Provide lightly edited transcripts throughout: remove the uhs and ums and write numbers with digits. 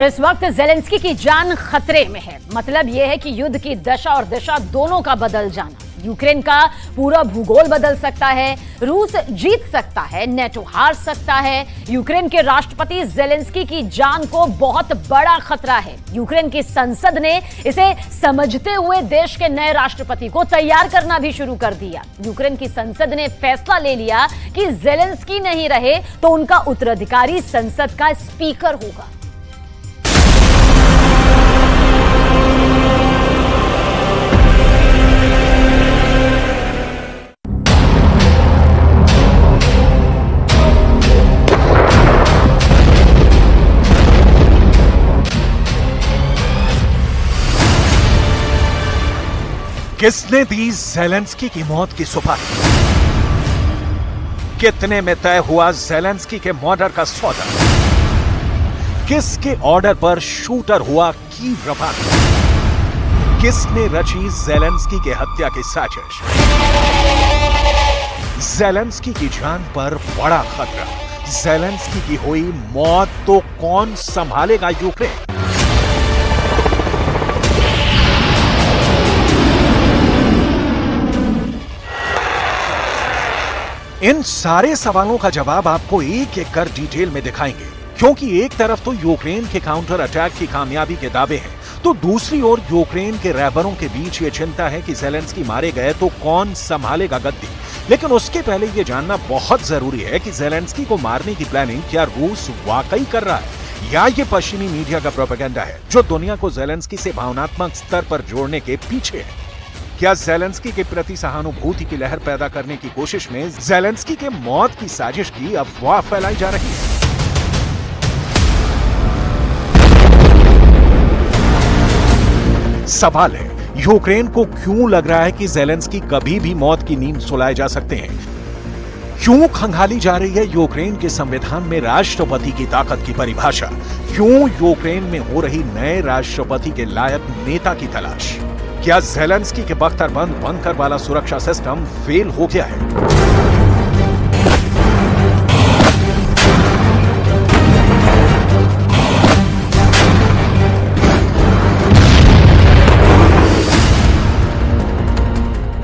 इस वक्त ज़ेलेंस्की की जान खतरे में है। मतलब यह है कि युद्ध की दशा और दिशा दोनों का बदल जाना। यूक्रेन का पूरा भूगोल बदल सकता है, रूस जीत सकता है, नेटो हार सकता है। यूक्रेन के राष्ट्रपति ज़ेलेंस्की की जान को बहुत बड़ा खतरा है। यूक्रेन की संसद ने इसे समझते हुए देश के नए राष्ट्रपति को तैयार करना भी शुरू कर दिया। यूक्रेन की संसद ने फैसला ले लिया कि ज़ेलेंस्की नहीं रहे तो उनका उत्तराधिकारी संसद का स्पीकर होगा। किसने दी ज़ेलेंस्की की मौत की सुपारी? कितने में तय हुआ ज़ेलेंस्की के मर्डर का सौदा? किसके ऑर्डर पर शूटर हुआ कीव रफाक? किसने रची ज़ेलेंस्की के हत्या की साजिश? ज़ेलेंस्की की जान पर बड़ा खतरा। ज़ेलेंस्की की हुई मौत तो कौन संभालेगा यूक्रेन? इन सारे सवालों का जवाब आपको एक एक कर डिटेल में दिखाएंगे, क्योंकि एक तरफ तो यूक्रेन के काउंटर अटैक की कामयाबी के दावे हैं, तो दूसरी ओर यूक्रेन के रहबरों के बीच ये चिंता है कि ज़ेलेंस्की मारे गए तो कौन संभालेगा गद्दी। लेकिन उसके पहले ये जानना बहुत जरूरी है कि ज़ेलेंस्की को मारने की प्लानिंग क्या रूस वाकई कर रहा है या ये पश्चिमी मीडिया का प्रोपेगेंडा है जो दुनिया को ज़ेलेंस्की से भावनात्मक स्तर पर जोड़ने के पीछे है। क्या ज़ेलेंस्की के प्रति सहानुभूति की लहर पैदा करने की कोशिश में ज़ेलेंस्की के मौत की साजिश की अफवाह फैलाई जा रही है? सवाल है, यूक्रेन को क्यों लग रहा है कि ज़ेलेंस्की कभी भी मौत की नींद सुलाए जा सकते हैं? क्यों खंगाली जा रही है यूक्रेन के संविधान में राष्ट्रपति की ताकत की परिभाषा? क्यों यूक्रेन में हो रही नए राष्ट्रपति के लायक नेता की तलाश? क्या ज़ेलेंस्की के बख्तरबंद बंकर वाला सुरक्षा सिस्टम फेल हो गया है?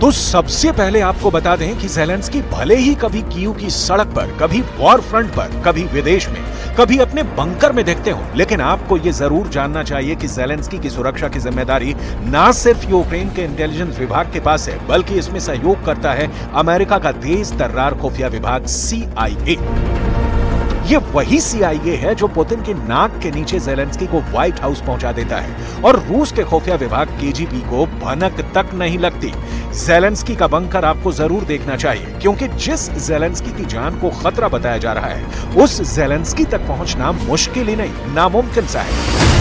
तो सबसे पहले आपको बता दें कि ज़ेलेंस्की भले ही कभी कीव की सड़क पर, कभी वॉर फ्रंट पर, कभी विदेश में, कभी अपने बंकर में दिखते हो, लेकिन आपको यह जरूर जानना चाहिए कि ज़ेलेंस्की की सुरक्षा की जिम्मेदारी ना सिर्फ यूक्रेन के इंटेलिजेंस विभाग के पास है, बल्कि इसमें सहयोग करता है अमेरिका का तेज तर्रार खुफिया विभाग CIA। ये वही CIA है जो पुतिन के नाक के नीचे ज़ेलेंस्की को व्हाइट हाउस पहुंचा देता है और रूस के खुफिया विभाग KGB को भनक तक नहीं लगती। ज़ेलेंस्की का बंकर आपको जरूर देखना चाहिए, क्योंकि जिस ज़ेलेंस्की की जान को खतरा बताया जा रहा है, उस ज़ेलेंस्की तक पहुंचना मुश्किल ही नहीं, नामुमकिन सा है।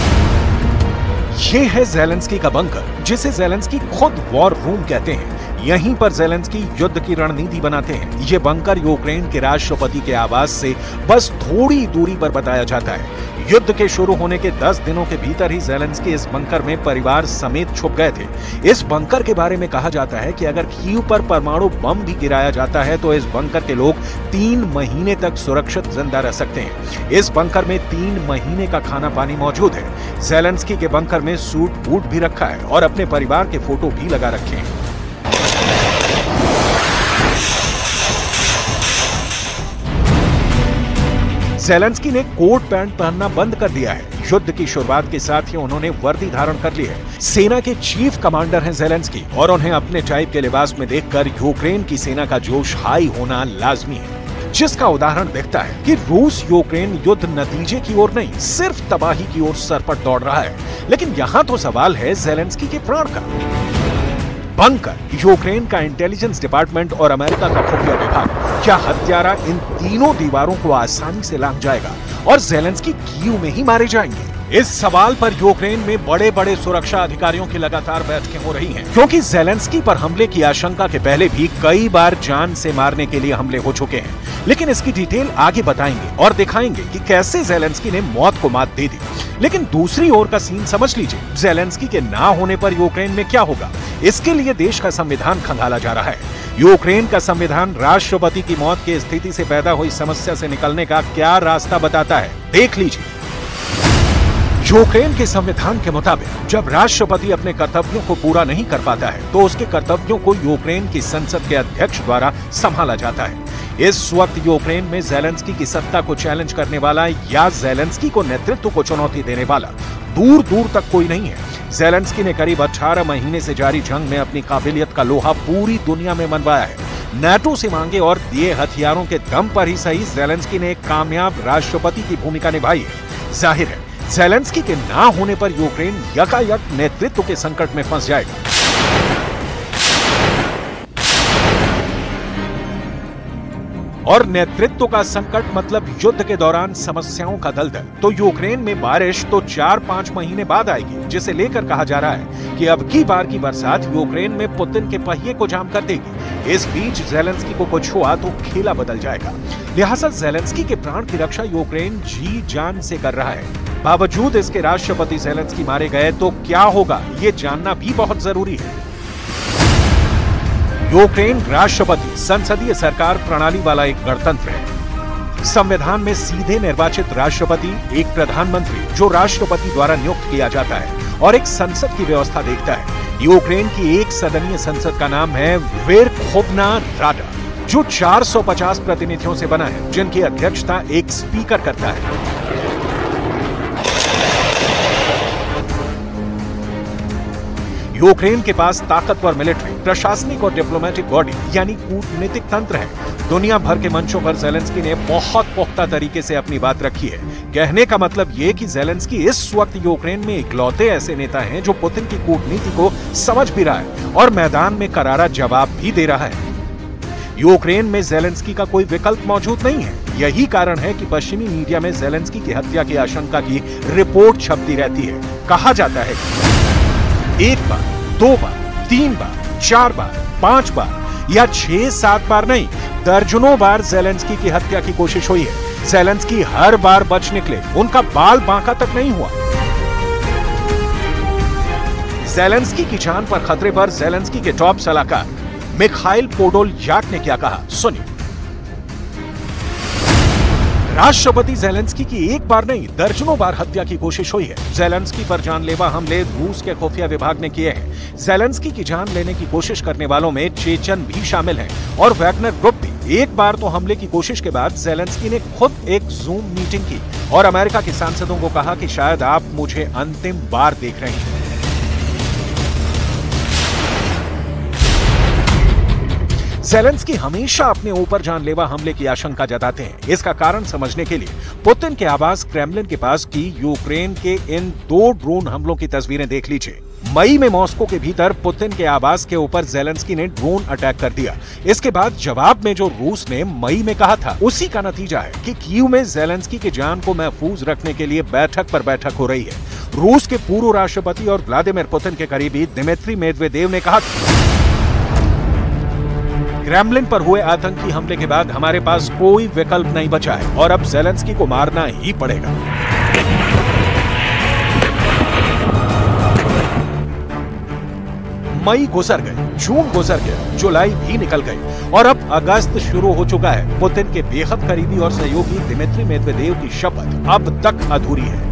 ये है ज़ेलेंस्की का बंकर, जिसे ज़ेलेंस्की खुद वॉर रूम कहते हैं। यहीं पर ज़ेलेंस्की युद्ध की रणनीति बनाते हैं। ये बंकर यूक्रेन के राष्ट्रपति के आवास से बस थोड़ी दूरी पर बताया जाता है। युद्ध के शुरू होने के 10 दिनों के भीतर ही ज़ेलेंस्की इस बंकर में परिवार समेत छुप गए थे। इस बंकर के बारे में कहा जाता है कि अगर कीव पर परमाणु बम भी गिराया जाता है तो इस बंकर के लोग 3 महीने तक सुरक्षित जिंदा रह सकते हैं। इस बंकर में 3 महीने का खाना पानी मौजूद है। ज़ेलेंस्की के बंकर में सूट बूट भी रखा है और अपने परिवार के फोटो भी लगा रखे हैं। ज़ेलेंस्की ने कोट पैंट पहनना बंद कर दिया है। युद्ध की शुरुआत के साथ ही उन्होंने वर्दी धारण कर ली है। सेना के चीफ कमांडर हैं ज़ेलेंस्की और उन्हें अपने टाइप के लिबास में देखकर यूक्रेन की सेना का जोश हाई होना लाजमी है, जिसका उदाहरण दिखता है कि रूस यूक्रेन युद्ध नतीजे की ओर नहीं, सिर्फ तबाही की ओर सरपट दौड़ रहा है। लेकिन यहाँ तो सवाल है ज़ेलेंस्की के प्राण का। बंकर, यूक्रेन का इंटेलिजेंस डिपार्टमेंट और अमेरिका का खुफिया विभाग, क्या हत्यारा इन तीनों दीवारों को आसानी से लांघ जाएगा और ज़ेलेंस्की कीव में ही मारे जाएंगे? इस सवाल पर यूक्रेन में बड़े बड़े सुरक्षा अधिकारियों की लगातार बैठकें हो रही हैं, क्योंकि ज़ेलेंस्की पर हमले की आशंका के पहले भी कई बार जान से मारने के लिए हमले हो चुके हैं। लेकिन इसकी डिटेल आगे बताएंगे और दिखाएंगे कि कैसे ज़ेलेंस्की ने मौत को मात दे दी। लेकिन दूसरी ओर का सीन समझ लीजिए, ज़ेलेंस्की के ना होने पर यूक्रेन में क्या होगा, इसके लिए देश का संविधान खंगाला जा रहा है। यूक्रेन का संविधान राष्ट्रपति की मौत की स्थिति से पैदा हुई समस्या से निकलने का क्या रास्ता बताता है, देख लीजिए। यूक्रेन के संविधान के मुताबिक जब राष्ट्रपति अपने कर्तव्यों को पूरा नहीं कर पाता है तो उसके कर्तव्यों को यूक्रेन की संसद के अध्यक्ष द्वारा संभाला जाता है। इस वक्त यूक्रेन में ज़ेलेंस्की की सत्ता को चैलेंज करने वाला या ज़ेलेंस्की को नेतृत्व को चुनौती देने वाला दूर दूर तक कोई नहीं है। ज़ेलेंस्की ने करीब 18 महीने से जारी जंग में अपनी काबिलियत का लोहा पूरी दुनिया में मनवाया है। नाटो से मांगे और दिए हथियारों के दम पर ही सही ज़ेलेंस्की ने एक कामयाब राष्ट्रपति की भूमिका निभाई है। जाहिर है ज़ेलेंस्की के ना होने पर यूक्रेन यकायक नेतृत्व के संकट में फंस जाएगा। और नेतृत्व का संकट मतलब युद्ध के दौरान समस्याओं का दलदल। तो यूक्रेन में बारिश तो 4-5 महीने बाद आएगी, जिसे लेकर कहा जा रहा है कि अब की बार की बरसात यूक्रेन में पुतिन के पहिए को जाम कर देगी। इस बीच ज़ेलेंस्की को कुछ हुआ तो खेला बदल जाएगा। लिहाजा ज़ेलेंस्की के प्राण की रक्षा यूक्रेन जी जान से कर रहा है। बावजूद इसके राष्ट्रपति ज़ेलेंस्की मारे गए तो क्या होगा, ये जानना भी बहुत जरूरी है। यूक्रेन राष्ट्रपति संसदीय सरकार प्रणाली वाला एक गणतंत्र है। संविधान में सीधे निर्वाचित राष्ट्रपति, एक प्रधानमंत्री जो राष्ट्रपति द्वारा नियुक्त किया जाता है और एक संसद की व्यवस्था देखता है। यूक्रेन की एक सदनीय संसद का नाम है वेरखोवना राडा, जो 450 प्रतिनिधियों से बना है, जिनकी अध्यक्षता एक स्पीकर करता है। यूक्रेन के पास ताकतवर मिलिट्री, प्रशासनिक और डिप्लोमेटिक बॉडी यानी कूटनीतिक तंत्र है। दुनिया भर के मंचों पर ज़ेलेंस्की ने बहुत पुख्ता तरीके से अपनी बात रखी है। कहने का मतलब ये कि ज़ेलेंस्की इस वक्त यूक्रेन में इकलौते ऐसे नेता हैं जो पुतिन की कूटनीति को समझ भी रहा है और मैदान में करारा जवाब भी दे रहा है। यूक्रेन में ज़ेलेंस्की का कोई विकल्प मौजूद नहीं है। यही कारण है कि पश्चिमी मीडिया में ज़ेलेंस्की की हत्या की आशंका की रिपोर्ट छपती रहती है। कहा जाता है एक बार, 2 बार, 3 बार, 4 बार, 5 बार या 6-7 बार नहीं, दर्जनों बार ज़ेलेंस्की की हत्या की कोशिश हुई है। ज़ेलेंस्की हर बार बच निकले, उनका बाल बांका तक नहीं हुआ। ज़ेलेंस्की की जान पर खतरे पर ज़ेलेंस्की के टॉप सलाहकार मिखाइल पोडोलयाक ने क्या कहा, सुनिए। राष्ट्रपति ज़ेलेंस्की की एक बार नहीं, दर्जनों बार हत्या की कोशिश हुई है। ज़ेलेंस्की पर जानलेवा हमले रूस के खुफिया विभाग ने किए हैं। ज़ेलेंस्की की जान लेने की कोशिश करने वालों में चेचन भी शामिल हैं और वैगनर ग्रुप भी। एक बार तो हमले की कोशिश के बाद ज़ेलेंस्की ने खुद एक जूम मीटिंग की और अमेरिका के सांसदों को कहा कि शायद आप मुझे अंतिम बार देख रहे हैं। ज़ेलेंस्की हमेशा अपने ऊपर जानलेवा हमले की आशंका जताते हैं। इसका कारण समझने के लिए पुतिन के आवास क्रेमलिन के पास की यूक्रेन के इन 2 ड्रोन हमलों की तस्वीरें देख लीजिए। मई में मॉस्को के भीतर पुतिन के आवास के ऊपर ज़ेलेंस्की ने ड्रोन अटैक कर दिया। इसके बाद जवाब में जो रूस ने मई में कहा था, उसी का नतीजा है कि कीव में ज़ेलेंस्की की जान को महफूज रखने के लिए बैठक पर बैठक हो रही है। रूस के पूर्व राष्ट्रपति और व्लादिमीर पुतिन के करीबी दिमित्री मेदवेदेव ने कहा, क्रेमलिन पर हुए आतंकी हमले के बाद हमारे पास कोई विकल्प नहीं बचा है और अब ज़ेलेंस्की को मारना ही पड़ेगा। मई गुजर गए, जून गुजर गया, जुलाई भी निकल गई और अब अगस्त शुरू हो चुका है। पुतिन के बेहद करीबी और सहयोगी दिमित्री मेदवेदेव की शपथ अब तक अधूरी है।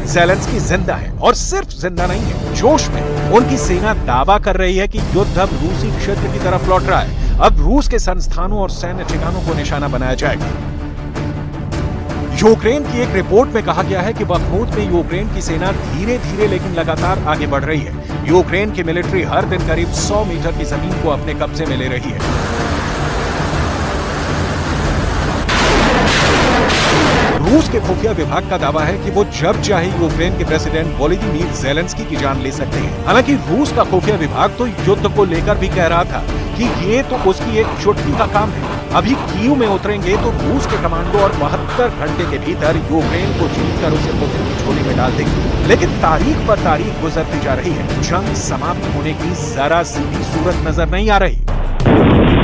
ज़ेलेंस्की जिंदा है और सिर्फ जिंदा नहीं है, जोश में। उनकी सेना दावा कर रही है कि युद्ध अब रूसी क्षेत्र की तरफ लौट रहा है। अब रूस के संस्थानों और सैन्य ठिकानों को निशाना बनाया जाएगा। यूक्रेन की एक रिपोर्ट में कहा गया है कि बखमूत में यूक्रेन की सेना धीरे धीरे लेकिन लगातार आगे बढ़ रही है। यूक्रेन की मिलिट्री हर दिन करीब 100 मीटर की जमीन को अपने कब्जे में ले रही है। रूस के खुफिया विभाग का दावा है कि वो जब चाहे यूक्रेन के प्रेसिडेंट वोलोदिमीर ज़ेलेंस्की की जान ले सकते हैं। हालांकि रूस का खुफिया विभाग तो युद्ध को लेकर भी कह रहा था कि ये तो उसकी एक चुटकी का काम है। अभी कीव में उतरेंगे तो रूस के कमांडो और 72 घंटे के भीतर यूक्रेन को जीतकर उसे पुतिन की झोली में डाल देंगे। लेकिन तारीख पर तारीख गुजरती जा रही है, जंग समाप्त होने की जरा सी भी सूरत नजर नहीं आ रही।